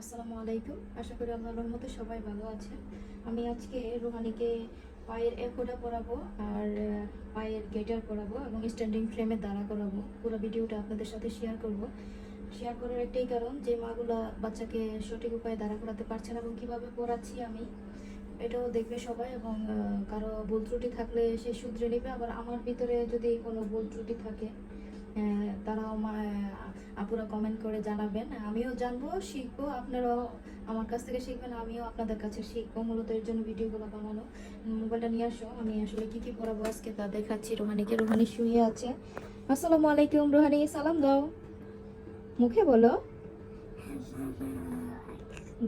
আসসালামু আলাইকুম। আশা করি আল্লাহর রহমতে সবাই ভালো আছে। আমি আজকে রুহানিকে পায়ের একোটা পরাবো আর পায়ের গেটার পরাবো এবং স্ট্যান্ডিং ফ্রেমে দাঁড়া করাবো। পুরো ভিডিওটা আপনাদের সাথে শেয়ার করব। শেয়ার করার একটাই কারণ, যে মাগুলা বাচ্চাকে সঠিক উপায়ে দাঁড়া করাতে পারছে না এবং কীভাবে পড়াচ্ছি আমি, এটাও দেখবে সবাই। এবং কারো ভুল ত্রুটি থাকলে সে শুধরে নেবে। আবার আমার ভিতরে যদি কোনো ভুল ত্রুটি থাকে তারাও আপুরা কমেন্ট করে জানাবেন। আমিও জানবো, শিখবো, আপনারাও আমার কাছ থেকে শিখবেন, আমিও আপনাদের কাছে শিখবো। মূলত এর জন্য ভিডিওগুলো বানানো। মোবাইলটা নিয়ে আসো, আমি আসলে কী কী পড়াবো আজকে তা দেখাচ্ছি। রোহানিকে, রোহানি শুয়ে আছে। আসসালামু আলাইকুম রোহানি, সালাম দাও, মুখে বলো,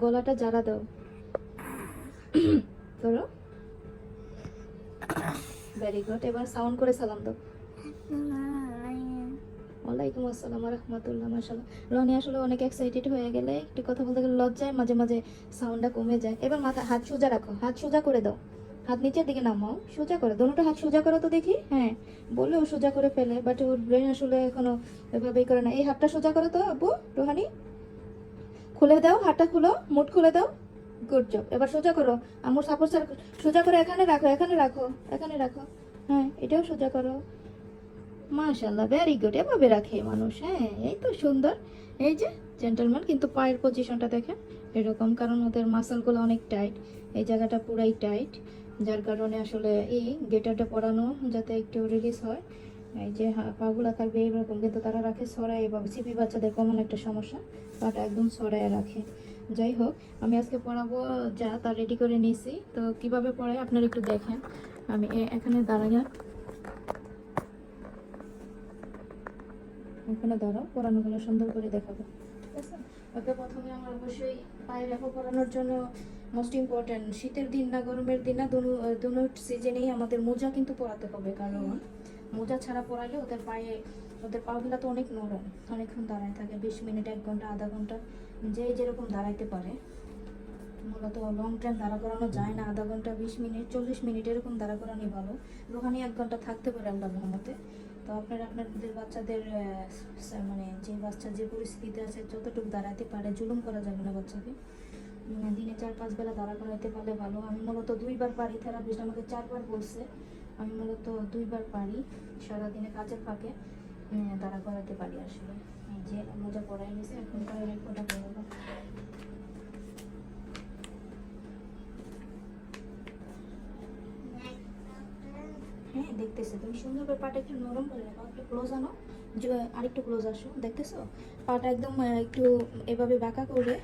গলাটা জারা দাও, করো। ভেরি গুড, এবার সাউন্ড করে সালাম দাও। ওয়ালাইকুম আসসালাম রহমতুল্লাহ। মাশাআল্লাহ, রনি আসলে অনেক এক্সাইটেড হয়ে গেলে একটু কথা বলতে গেলে লজ্জায় মাঝে মাঝে সাউন্ডটা কমে যায়। এবার মাথা হাত সোজা রাখো, হাত সোজা করে দাও, হাত নিচের দিকে নামাও, সোজা করে, দুটো হাত সোজা করো তো দেখি। হ্যাঁ, বলেও সোজা করে ফেলে, বাট ওর ব্রেন আসলে এখনো এভাবেই করে না। এই হাতটা সোজা করো তো আব্বু, রোহানি খুলে দাও, হাতটা খুলো, মুঠ খুলে দাও। গুড জব, এবার সোজা করো, আমার সাপোর্ট সোজা করে এখানে রাখো, এখানে রাখো, এখানে রাখো। হ্যাঁ, এটাও সোজা করো। মাশাআল্লাহ, ভেরি গুড, এভাবে রাখে মানুষ। হ্যাঁ, এই তো সুন্দর। এই যে জেন্টলম্যান, কিন্তু পায়ের পজিশনটা দেখেন এরকম, কারণ ওদের মাসলগুলো অনেক টাইট, এই জায়গাটা পুরাই টাইট, যার কারণে আসলে এই গেটারটা পরানো যাতে একটু রিলিজ হয়। এই যে পাগুলা থাকবে এইরকম, কিন্তু তারা রাখে সরাই। এভাবে সিপি বাচ্চাদের কমন একটা সমস্যা, পাটা একদম সরাই রাখে। যাই হোক, আমি আজকে পড়াবো যা তা রেডি করে নিয়েছি। তো কিভাবে পড়াই আপনারা একটু দেখেন। আমি এখানে দাঁড়াইয়া, এখানে দাঁড়াও, পরানোগুলো সুন্দর করে দেখাবো, ঠিক আছে? ওকে প্রথমে আমার অবশ্যই পায়ে রেখো পরানোর জন্য মোস্ট ইম্পর্ট্যান্ট, শীতের দিন না গরমের দিন না, দুনো সিজনেই আমাদের মোজা কিন্তু পরাতে হবে। কারণ মোজা ছাড়া পরালে ওদের পায়ে, ওদের পাগুলা তো অনেক নরম, অনেকক্ষণ দাঁড়ায় থাকে, 20 মিনিট, 1 ঘন্টা, আধা ঘন্টা, যে যেরকম দাঁড়াইতে পারে। মূলত লং টাইম দাঁড়া করানো যায় না, আধা ঘন্টা, 20 মিনিট, 40 মিনিট এরকম দাঁড়া করানোই ভালো। রোহানি 1 ঘন্টা থাকতে পারে আল্লাহর রহমতে। তো আপনারা আপনাদের বাচ্চাদের মানে যে বাচ্চা যে পরিস্থিতিতে আছে যতটুকু দাঁড়াতে পারে, জুলুম করা যাবে না বাচ্চাকে। দিনে 4-5 বেলা দাঁড়া করাইতে পারলে ভালো। আমি মূলত 2বার পারি, থেরাপিস্ট আমাকে 4বার বলছে, আমি মূলত 2বার পারি সারাদিনে কাজের ফাঁকে দাঁড়া করাইতে পারি আসলে। এই যে মজা পড়াই গেছে, এখন পায়ের এক ফোঁটা পড়াবো। হ্যাঁ, দেখতেছো তুমি সুন্দর করে পাটা একটু নরম করে রাখো, একটু ক্লোজ আনো, আরেকটু ক্লোজ আসো, দেখতেছো পাটা একদম একটু এভাবে বাঁকা করে,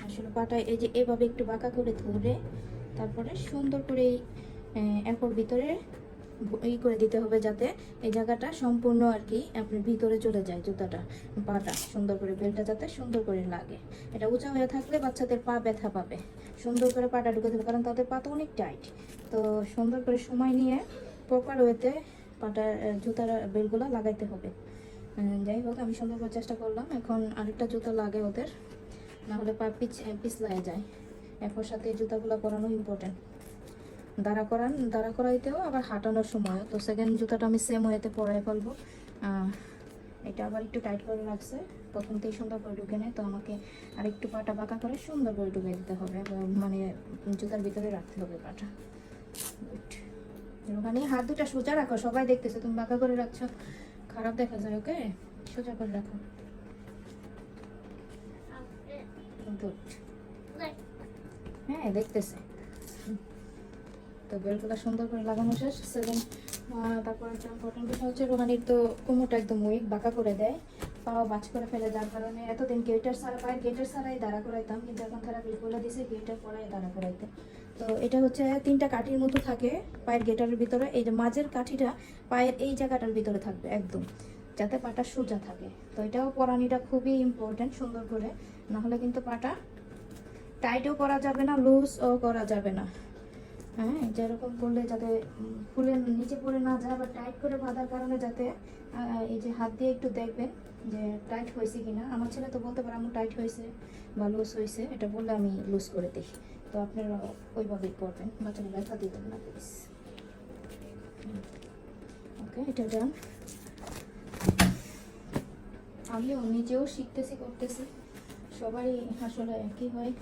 আসলে পাটা এই যে এভাবে একটু বাঁকা করে ধরে তারপরে সুন্দর করে এরপর ভিতরে করে দিতে হবে, যাতে এই জায়গাটা সম্পূর্ণ আর কি আপনার ভিতরে চলে যায়, জুতাটা, পাটা সুন্দর করে, বেলটা যাতে সুন্দর করে লাগে। এটা উঁচা হয়ে থাকলে বাচ্চাদের পা ব্যথা পাবে। সুন্দর করে পাটা ঢুকে দেবে, কারণ তাদের পা তো অনেক টাইট। তো সুন্দর করে সময় নিয়ে প্রপার ওয়েতে পাটা জুতার বেলগুলো লাগাইতে হবে। যাই হোক, আমি সুন্দর করে চেষ্টা করলাম। এখন আরেকটা জুতা লাগে ওদের, না হলে পা পিছলায় যায়। এরপর সাথে জুতাগুলো পরানো ইম্পর্টেন্ট, দাঁড়া করাইতেও আবার হাঁটানোর সময়ও। তো সেকেন্ড জুতাটা আমি সেম ওয়েতে পরাই ফেলবো। এটা আবার একটু টাইট করে রাখছে, প্রথমতেই সুন্দর করে ঢুকে নেয়, তো আমাকে আরেকটু পাটা বাঁকা করে সুন্দর করে ঢুকে দিতে হবে, মানে জুতার ভিতরে রাখতে হবে পাটা। গুড, ওখানে হাত দুটা সোজা রাখো, সবাই দেখতেছে তুমি বাঁকা করে রাখছো, খারাপ দেখা যায়। ওকে, সোজা করে রাখো। গুড, হ্যাঁ দেখতেছে। তো বেলগুলো সুন্দর করে লাগানো শেষ। সেকেন্ড, তারপর একটা ইম্পর্টেন্ট বিষয় হচ্ছে রোহানির তো কোমরটা একদম উইক, বাঁকা করে দেয়, পাও বাজ করে ফেলে, যার কারণে এতদিন গেটার ছাড়া, পায়ের গেটার ছাড়াই দাঁড়া করাইতাম, কিন্তু এখন থেরাপিস্ট বলে দিছে গেটার পরাই দাঁড়া করাইতে। তো এটা হচ্ছে 3টা কাঠির মতো থাকে পায়ের গেটারের ভিতরে, এই যে মাঝের কাঠিটা পায়ের এই জায়গাটার ভিতরে থাকবে একদম, যাতে পাটা সোজা থাকে। তো এটাও পরানিটা খুবই ইম্পর্টেন্ট, সুন্দর করে, নাহলে কিন্তু পাটা টাইটও করা যাবে না, লুজও করা যাবে না। হ্যাঁ, যেরকম করলে যাতে ফুলে নিচে পড়ে না যায়, বা টাইট করে বাঁধার কারণে যাতে এই যে হাত দিয়ে একটু দেখবেন যে টাইট হয়েছে কিনা। আমার ছেলে তো বলতে পারে আমার টাইট হয়েছে বা লুজ হয়েছে, এটা বললে আমি লুজ করে দিই। তো আপনারা ওইভাবেই করবেন, বাচ্চাকে ব্যথা দিবেন না প্লিজ। ওকে, এটা ডান। আমিও নিজেও শিখতেছি, করতেছি, সবারই আসলে কি হয়,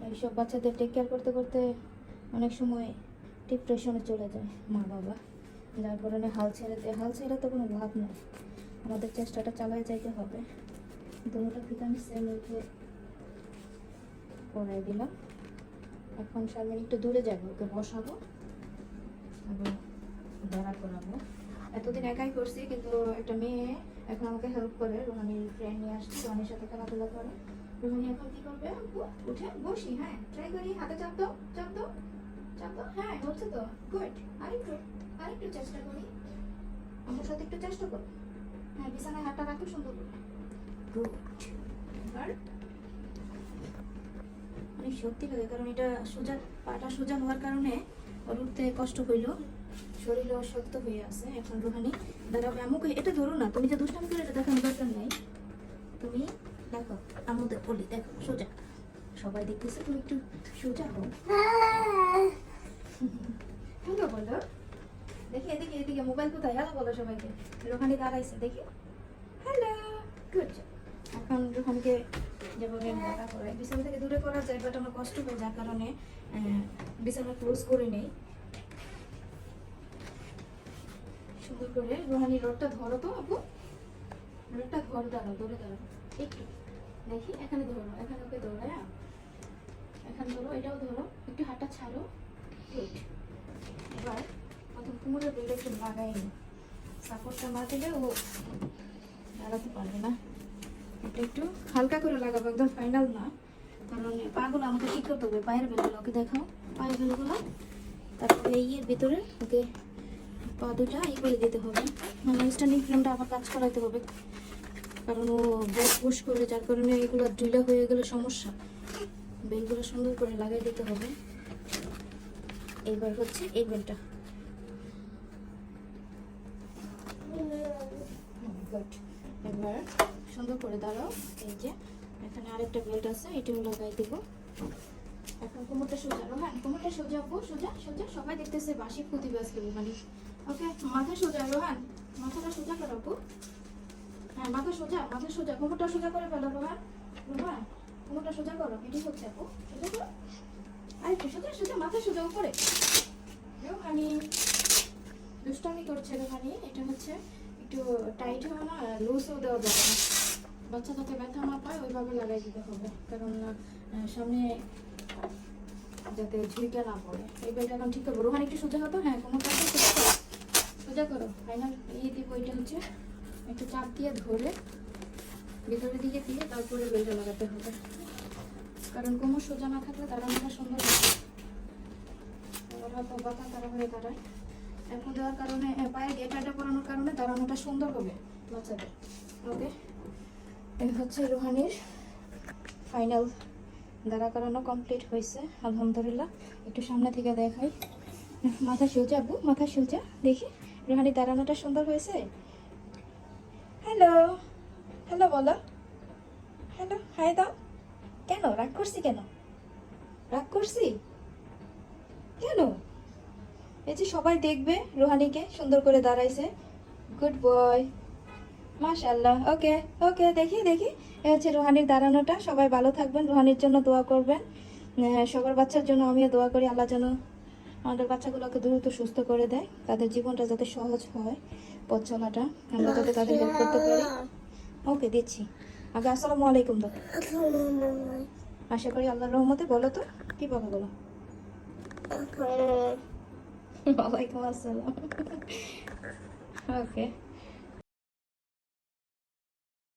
এইসব বাচ্চাদের টেক কেয়ার করতে করতে অনেক সময় ডিপ্রেশনে চলে যায় মা বাবা, যার কারণে হাল ছেড়ে দেয়। হাল ছেড়ে তো কোনো লাভ নেই, আমাদের চেষ্টাটা চালিয়ে যাইতে হবে। দুটোটা ফিতা আমি সেম রেখে পরাই দিলাম। এখন শারমিন একটু দূরে যাবো, ওকে বসাবো এবং দাঁড়া করাবো। এতদিন একাই করছি, কিন্তু একটা মেয়ে এখন আমাকে হেল্প করে। রোহানির ফ্রেন্ড নিয়ে আসছি, রোহানির সাথে খেলাধুলা করে। রোহানি এখন কি করবে? উঠে বসি, হ্যাঁ ট্রাই করি, হাতে চাপ দাও, চাপ দাও, চাপ দাও, হ্যাঁ হচ্ছে তো, গুড। আরেকটু চেষ্টা করি, আমার সাথে একটু চেষ্টা করো। হ্যাঁ, বিছানায় হাতটা রাখো সুন্দর করে, গুড। এবার অনেক শক্তি লাগে, কারণ এটা সোজা, পাটা সোজা হওয়ার কারণে ওর উঠতে কষ্ট হইল, শরীরও শক্ত হয়ে আছে। এখন রোহানি দাঁড়াবে, আম্মুকে এটা ধরো না, তুমি যে দুষ্টামি করে এটা দেখানোর দরকার নাই। তুমি দেখো, আমাদের বলি দেখো সোজা, সবাই দেখতেছে, তুমি একটু সোজা হও। হ্যালো বলো, দেখি এদিকে, এদিকে মোবাইল কোথায়? হ্যালো বলো সবাইকে। রোহানি দাঁড়াইছে, দেখি, হ্যালো, গুড। এখন রোহানিকে যেভাবে মোটা করে বিছানা থেকে দূরে করা যায়, বাট আমার কষ্ট হয়ে যার কারণে বিছানা ক্লোজ করে নেই। সুন্দর করে রোহানি রডটা ধরো তো আপু, রডটা ধরো, দাঁড়াও, ধরে দাঁড়াও একটু, দেখি এখানে ধরো, এখানে ওকে ধরো, হ্যাঁ এখানে ধরো, এটাও ধরো, একটু হাতটা ছাড়ো, গুড। এবার প্রথম কোমরের বেলটা একটু লাগাই নি, সাপোর্টটা না দিলে ও দাঁড়াতে পারবে না। এটা একটু হালকা করে লাগাবো, একদম ফাইনাল না, কারণ পাগুলো আমাকে ঠিক করতে হবে। পায়ের বেলগুলো ওকে দেখাও, পায়ের বেলগুলো, তারপরে ইয়ের ভিতরে ওকে পা দুটা এই করে দিতে হবে, মানে স্ট্যান্ডিং ফ্রেমটা আবার কাজ করাইতে হবে, কারণ ও ব্যাক পুশ করে, যার কারণে এগুলো ঢিলা হয়ে গেলে সমস্যা। বেলগুলো সুন্দর করে লাগাই দিতে হবে। এইবার হচ্ছে এই বেলটা, গুড। এবার সুন্দর করে দাঁড়াও, এই যে এখানে আরেকটা বেল্ট আছে, এটাও লাগাই দেবো। এখন কোমরটা সোজা, রোহান কোমরটা সোজা, আপু সোজা সোজা, সবাই দেখতেছে, বাসি প্রতিভা আজকে মানে। ওকে, মাথা সোজা রোহান, মাথাটা সোজা করো আপু, হ্যাঁ মাথা সোজা, মাথা সোজা, কোমরটা সোজা করে ফেলো রোহান, রোহান কোমরটা সোজা করো, এটি হচ্ছে আপু, সোজা করো, আরেকটু সোজা সোজা, মাথা সোজা উপরে। রোহানি দুষ্টামি করছে, রোহানি এটা হচ্ছে একটু টাইট হবে না, লুজও দেওয়া যাবে না, বাচ্চা যাতে ব্যথা না পায় ওইভাবে লাগাই দিতে হবে, কারণ সামনে যাতে ঝুঁইটা না পড়ে। এই বেলটা এখন ঠিক করবো। রোহান একটু সোজা হতো, হ্যাঁ কোমরটা সোজা করো, সোজা করো, ফাইনাল ইয়ে দিব। এটা হচ্ছে একটু চাপ দিয়ে ধরে ভিতরের দিকে দিয়ে তারপরে বেলটা লাগাতে হবে, কারণ কোমর সোজা না থাকলে দাঁড়ানোটা সুন্দর হবে, ওরা তো বাতা তাড়াহুড়ে দাঁড়ায়। এখন দেওয়ার কারণে পায়ের গেটারটা পরানোর কারণে দাঁড়ানোটা সুন্দর হবে বাচ্চাদের। ওকে, এই হচ্ছে রোহানির ফাইনাল দাঁড়া করানো কমপ্লিট হয়েছে আলহামদুলিল্লাহ। একটু সামনে থেকে দেখাই, মাথা সোজা আপু, মাথা সোজা, দেখি রোহানির দাঁড়ানোটা সুন্দর হয়েছে। হ্যালো হ্যালো বলো, হ্যালো হাই দাও। কেন রাগ করছি? কেন রাগ করছি? কেন? এই যে সবাই দেখবে রোহানিকে সুন্দর করে দাঁড়াইছে, গুড বয়, মাশাআল্লাহ। ওকে ওকে, দেখি দেখি, এ হচ্ছে রোহানির দাঁড়ানোটা। সবাই ভালো থাকবেন, রোহানির জন্য দোয়া করবেন, সবার বাচ্চার জন্য আমিও দোয়া করি, আল্লাহ যেন আমাদের বাচ্চাগুলোকে দ্রুত সুস্থ করে দেয়, তাদের জীবনটা যাতে সহজ হয়, পথ চলাটা, আমরা যাতে তাদের হেল্প করতে পারি। ওকে দিচ্ছি, আগে আসসালামু আলাইকুম দাও। আশা করি আল্লাহর রহমতে। বলো তো কি বলো, বলো। ওয়ালাইকুম আসসালাম। ওকে।